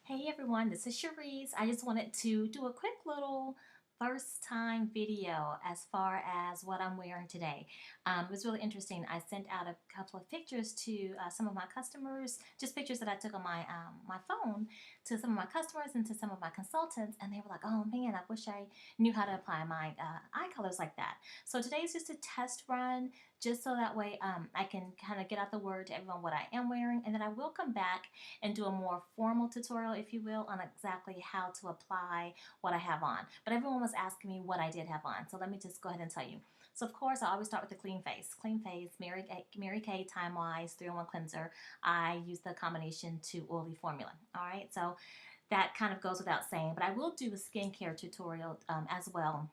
Hey everyone, this is Cherise. I just wanted to do a quick little first time video as far as what I'm wearing today. It was really interesting. I sent out a couple of pictures to some of my customers, just pictures that I took on my phone to some of my customers and to some of my consultants, and they were like, "Oh man, I wish I knew how to apply my eye colors like that." So today's just a test run, just so that way I can kind of get out the word to everyone what I am wearing, and then I will come back and do a more formal tutorial, if you will, on exactly how to apply what I have on. But everyone was asking me what I did have on, so let me just go ahead and tell you. So of course, I always start with the clean face. Clean face, Mary Kay Time Wise 3-in-1 cleanser. I use the combination to oily formula. All right, so that kind of goes without saying, but I will do a skincare tutorial as well,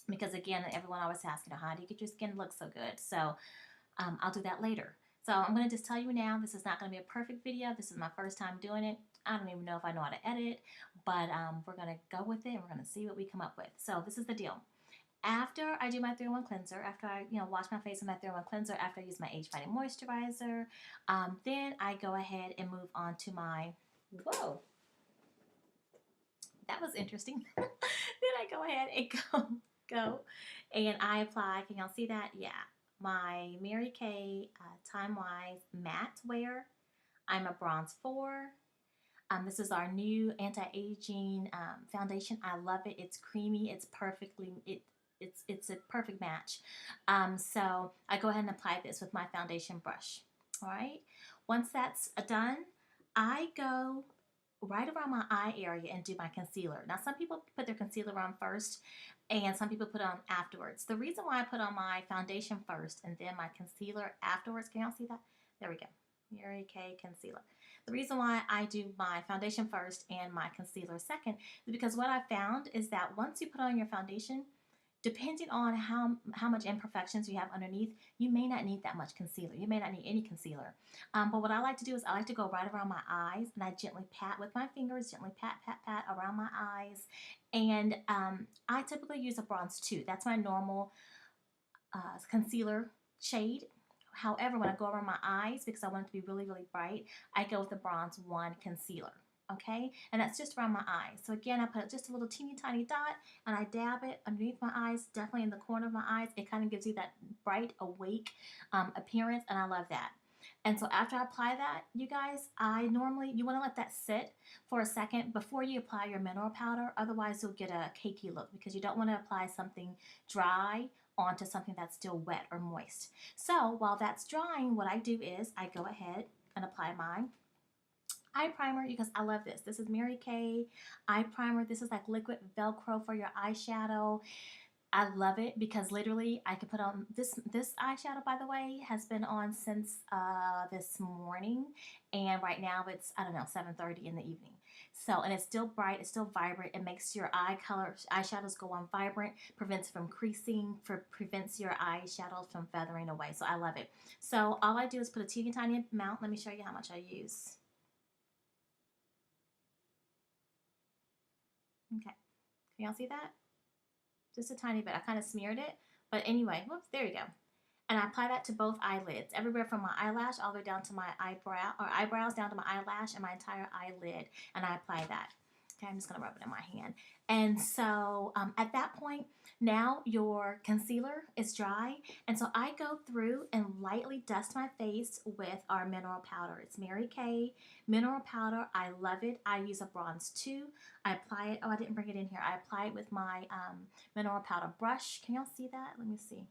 because again, everyone always asks, how do you get your skin to look so good? So I'll do that later. So I'm going to just tell you now, this is not going to be a perfect video. This is my first time doing it. I don't even know if I know how to edit, but we're going to go with it and we're going to see what we come up with. So this is the deal. After I do my 3-in-1 cleanser, after I wash my face with my 3-in-1 cleanser, after I use my age fighting moisturizer, then I go ahead and move on to my, whoa, that was interesting. Then I go ahead and go and I apply, can y'all see that? Yeah, my Mary Kay Time Wise Matte Wear. I'm a bronze 4. This is our new anti-aging foundation. I love it. It's creamy. It's it's a perfect match. So I go ahead and apply this with my foundation brush. All right. Once that's done, I go right around my eye area and do my concealer. Now, some people put their concealer on first and some people put on afterwards. The reason why I put on my foundation first and then my concealer afterwards, can y'all see that? There we go. Mary Kay concealer. The reason why I do my foundation first and my concealer second is because what I found is that once you put on your foundation, depending on how much imperfections you have underneath, you may not need that much concealer. You may not need any concealer. But what I like to do is I like to go right around my eyes and I gently pat with my fingers, gently pat, pat, pat around my eyes. And I typically use a bronze 2. That's my normal concealer shade. However, when I go around my eyes, because I want it to be really, really bright, I go with the bronze 1 concealer. Okay, and that's just around my eyes. So again, I put just a little teeny tiny dot and I dab it underneath my eyes, definitely in the corner of my eyes. It kind of gives you that bright, awake appearance, and I love that. And so after I apply that, you guys, you want to let that sit for a second before you apply your mineral powder. Otherwise, you'll get a cakey look because you don't want to apply something dry onto something that's still wet or moist. So while that's drying, what I do is I go ahead and apply my eye primer because I love this. This is Mary Kay eye primer. This is like liquid Velcro for your eyeshadow. I love it because literally I could put on this eyeshadow, by the way, has been on since this morning, and right now it's, I don't know, 7:30 in the evening. So, and it's still bright, it's still vibrant. It makes your eyeshadows go on vibrant, prevents from creasing, prevents your eyeshadows from feathering away. So I love it. So all I do is put a teeny tiny amount. Let me show you how much I use. Okay, can y'all see that? Just a tiny bit. I kind of smeared it. But anyway, whoops, there you go. And I apply that to both eyelids, everywhere from my eyelash all the way down to my eyebrows down to my eyelash and my entire eyelid. And I apply that. Okay, I'm just going to rub it in my hand. And so at that point, now your concealer is dry. And so I go through and lightly dust my face with our mineral powder. It's Mary Kay mineral powder. I love it. I use a bronze 2. I apply it. Oh, I didn't bring it in here. I apply it with my mineral powder brush. Can y'all see that? Let me see.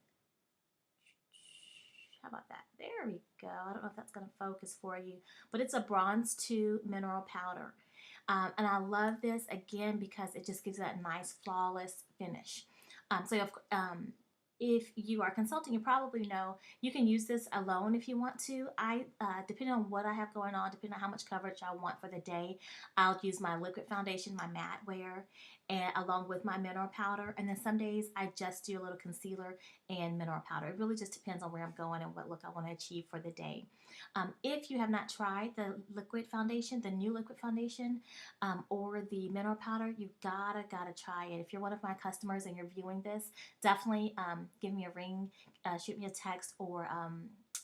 How about that? There we go. I don't know if that's going to focus for you, but it's a bronze 2 mineral powder. And I love this again because it just gives that nice flawless finish. If you are consulting, you probably know you can use this alone if you want to. Depending on what I have going on, depending on how much coverage I want for the day, I'll use my liquid foundation, my matte wear, and along with my mineral powder. And then some days I just do a little concealer and mineral powder. It really just depends on where I'm going and what look I want to achieve for the day. If you have not tried the liquid foundation, the new liquid foundation, or the mineral powder, you gotta try it. If you're one of my customers and you're viewing this, definitely give me a ring, shoot me a text, or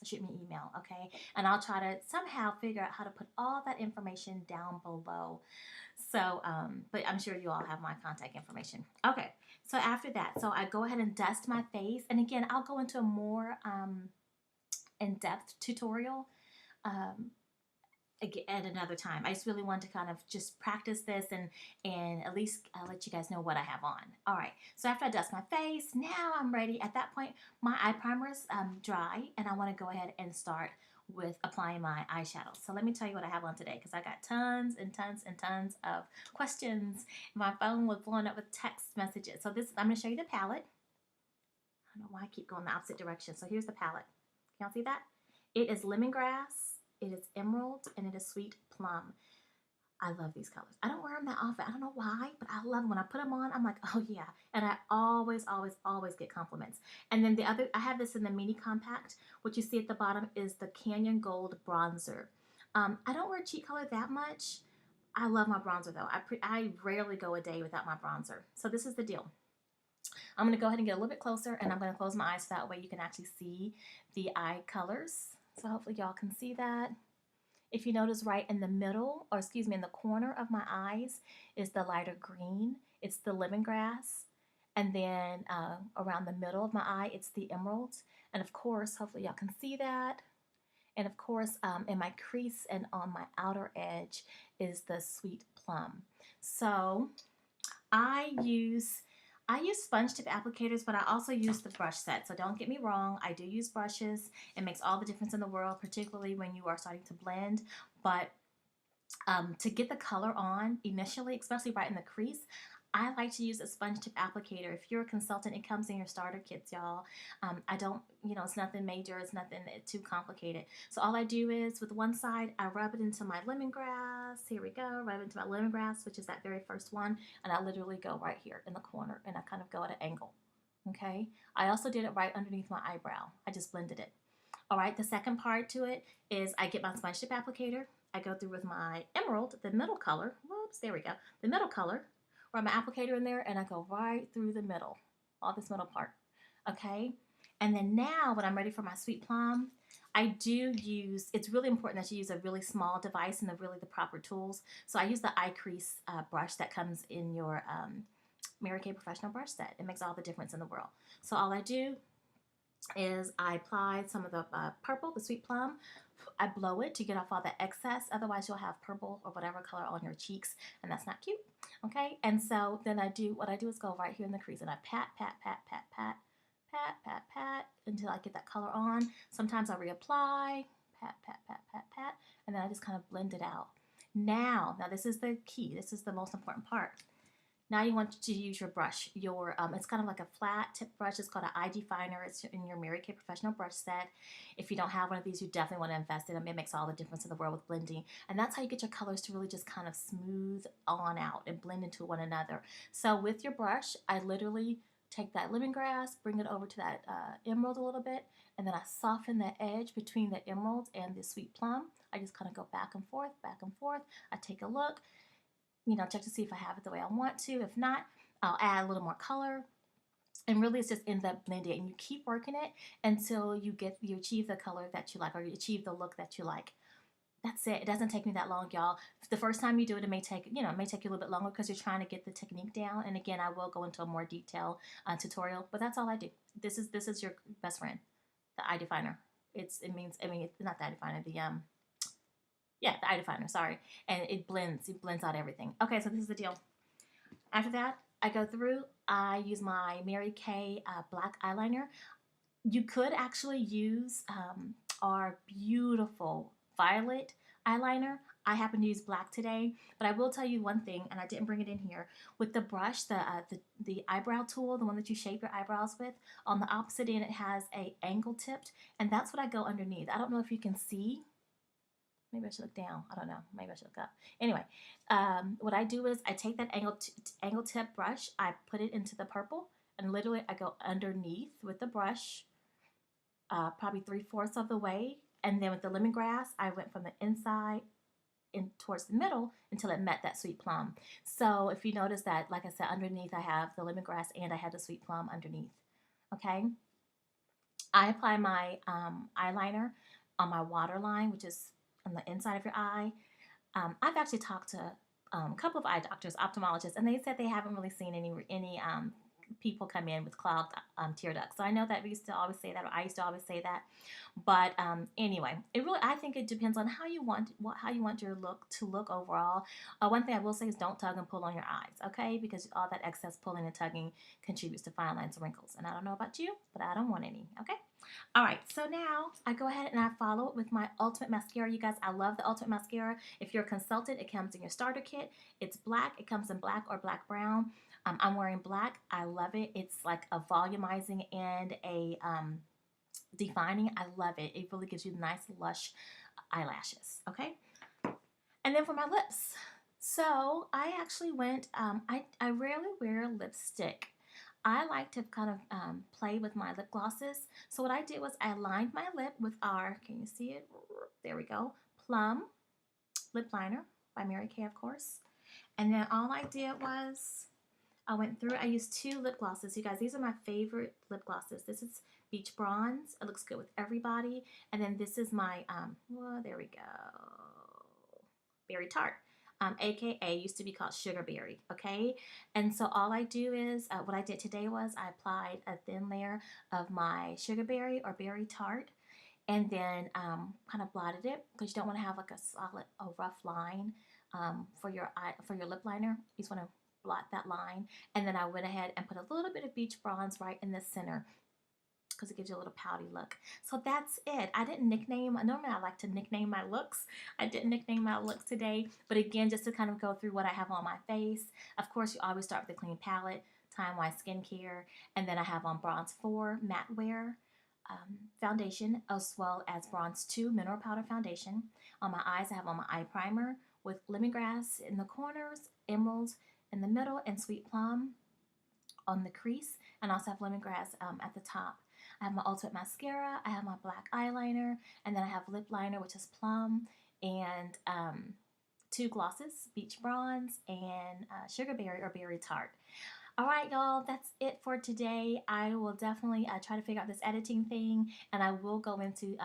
shoot me an email, okay? And I'll try to somehow figure out how to put all that information down below. So, but I'm sure you all have my contact information. Okay, so after that, so I go ahead and dust my face. And again, I'll go into a more in-depth tutorial um, at another time. I just really want to kind of just practice this and at least let you guys know what I have on. All right, so after I dust my face, now I'm ready. At that point, my eye primer is dry, and I want to go ahead and start with applying my eyeshadow. So let me tell you what I have on today, because I got tons and tons and tons of questions. My phone was blowing up with text messages. So this, I'm going to show you the palette. I don't know why I keep going the opposite direction. So here's the palette. Can y'all see that? It is Lemongrass, it is Emerald, and it is Sweet Plum. I love these colors. I don't wear them that often. I don't know why, but I love them. When I put them on, I'm like, oh yeah. And I always, always, always get compliments. And then the other, I have this in the mini compact. What you see at the bottom is the Canyon Gold Bronzer. I don't wear cheek color that much. I love my bronzer though. I rarely go a day without my bronzer. So this is the deal. I'm going to go ahead and get a little bit closer, and I'm going to close my eyes so that way you can actually see the eye colors. So hopefully y'all can see that. If you notice, right in the middle, or excuse me, in the corner of my eyes is the lighter green. It's the lemongrass. And then around the middle of my eye, it's the emerald. And of course, hopefully y'all can see that. And of course, in my crease and on my outer edge is the sweet plum. So I use sponge tip applicators, but I also use the brush set. So don't get me wrong, I do use brushes. It makes all the difference in the world, particularly when you are starting to blend. But to get the color on initially, especially right in the crease, I like to use a sponge tip applicator. If you're a consultant, it comes in your starter kits, y'all. I don't, it's nothing major. It's nothing too complicated. So all I do is with one side, I rub it into my lemongrass. Here we go. Rub it into my lemongrass, which is that very first one. And I literally go right here in the corner, and I kind of go at an angle. Okay. I also did it right underneath my eyebrow. I just blended it. All right. The second part to it is I get my sponge tip applicator. I go through with my emerald, the middle color. Whoops. There we go. The middle color. Rub my applicator in there, and I go right through the middle, all this middle part, okay? And then now when I'm ready for my sweet plum, I do use, it's really important that you use a really small device and the proper tools. So I use the eye crease brush that comes in your Mary Kay Professional brush set. It makes all the difference in the world. So all I do is I apply some of the purple, the sweet plum. I blow it to get off all the excess. Otherwise, you'll have purple or whatever color on your cheeks, and that's not cute. Okay, and so then what I do is go right here in the crease, and I pat, pat, pat, pat, pat, pat, pat, pat, until I get that color on. Sometimes I reapply, pat, pat, pat, pat, pat, and then I just kind of blend it out. Now this is the key. This is the most important part. Now you want to use your brush. It's kind of like a flat tip brush. It's called an eye definer. It's in your Mary Kay Professional brush set. If you don't have one of these, you definitely want to invest in them. It makes all the difference in the world with blending. And that's how you get your colors to really just kind of smooth on out and blend into one another. So with your brush, I literally take that lemongrass, bring it over to that emerald a little bit, and then I soften the edge between the emerald and the sweet plum. I just kind of go back and forth, back and forth. I take a look. Check to see if I have it the way I want to. If not, I'll add a little more color. And really, it's just ends up blending. And you keep working it until you achieve the color that you like, or you achieve the look that you like. That's it. It doesn't take me that long, y'all. The first time you do it, it may take you a little bit longer because you're trying to get the technique down. And again, I will go into a more detailed tutorial, but that's all I do. This is your best friend, the eye definer. It's not the eye definer, the eye definer, sorry. And it blends out everything. Okay, so this is the deal. After that, I go through, I use my Mary Kay black eyeliner. You could actually use our beautiful violet eyeliner. I happen to use black today, but I will tell you one thing, and I didn't bring it in here. With the brush, the eyebrow tool, the one that you shape your eyebrows with, on the opposite end it has a angle tipped, and that's what I go underneath. I don't know if you can see. Maybe I should look down. I don't know. Maybe I should look up. Anyway, what I do is I take that angle tip brush, I put it into the purple, and literally I go underneath with the brush, probably 3/4 of the way. And then with the lemongrass, I went from the inside in towards the middle until it met that sweet plum. So if you notice that, like I said, underneath I have the lemongrass and I have the sweet plum underneath. Okay. I apply my eyeliner on my waterline, which is on the inside of your eye. I've actually talked to a couple of eye doctors, ophthalmologists, and they said they haven't really seen any people come in with clogged tear ducts. So I know that we used to always say that, or I used to always say that. But anyway, it really I think it depends on how you want your look to look overall. One thing I will say is don't tug and pull on your eyes, okay? Because all that excess pulling and tugging contributes to fine lines and wrinkles. And I don't know about you, but I don't want any, okay? All right, so now I go ahead and I follow it with my Ultimate Mascara. You guys, I love the Ultimate Mascara. If you're a consultant, it comes in your starter kit. It's black. It comes in black or black brown. I'm wearing black. I love it. It's like a volumizing and a defining. I love it. It really gives you nice, lush eyelashes, okay? And then for my lips. So I actually went, I rarely wear lipstick. I like to kind of play with my lip glosses. So what I did was I lined my lip with our, can you see it? There we go. Plum lip liner by Mary Kay, of course. And then all I did was I went through, I used two lip glosses. You guys, these are my favorite lip glosses. This is Beach Bronze. It looks good with everybody. And then this is my, well, there we go. Berry Tart. AKA used to be called Sugar Berry, okay? And so all I do is, what I did today was I applied a thin layer of my Sugar Berry or Berry Tart and then kind of blotted it because you don't want to have like a rough line for your lip liner. You just want to blot that line. And then I went ahead and put a little bit of Beach Bronze right in the center because it gives you a little pouty look. So that's it. I didn't nickname, normally I like to nickname my looks. I didn't nickname my looks today, but again, just to kind of go through what I have on my face. Of course, you always start with a clean palette, Time Wise Skincare, and then I have on Bronze 4 Matte Wear foundation, as well as Bronze 2 Mineral Powder Foundation. On my eyes, I have on my eye primer with Lemongrass in the corners, Emerald in the middle, and Sweet Plum on the crease, and also have lemongrass at the top. I have my Ultimate Mascara, I have my black eyeliner, and then I have lip liner, which is Plum, and two glosses, Beach Bronze and Sugar Berry or Berry Tart. All right, y'all, that's it for today. I will definitely try to figure out this editing thing, and I will go into,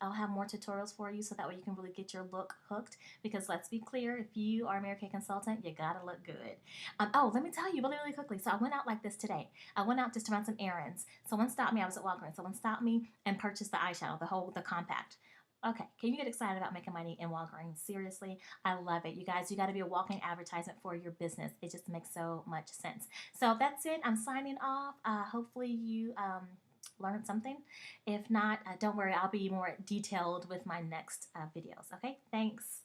I'll have more tutorials for you so that way you can really get your look hooked, because let's be clear, if you are a Mary Kay consultant, you gotta look good. Oh, let me tell you really, really quickly. So I went out like this today. I went out just to run some errands. Someone stopped me. I was at Walgreens. Someone stopped me and purchased the eyeshadow, the compact. Okay, can you get excited about making money in Walgreens? Seriously, I love it. You guys, you got to be a walking advertisement for your business. It just makes so much sense. So that's it. I'm signing off. Hopefully you learned something. If not, don't worry. I'll be more detailed with my next videos. Okay, thanks.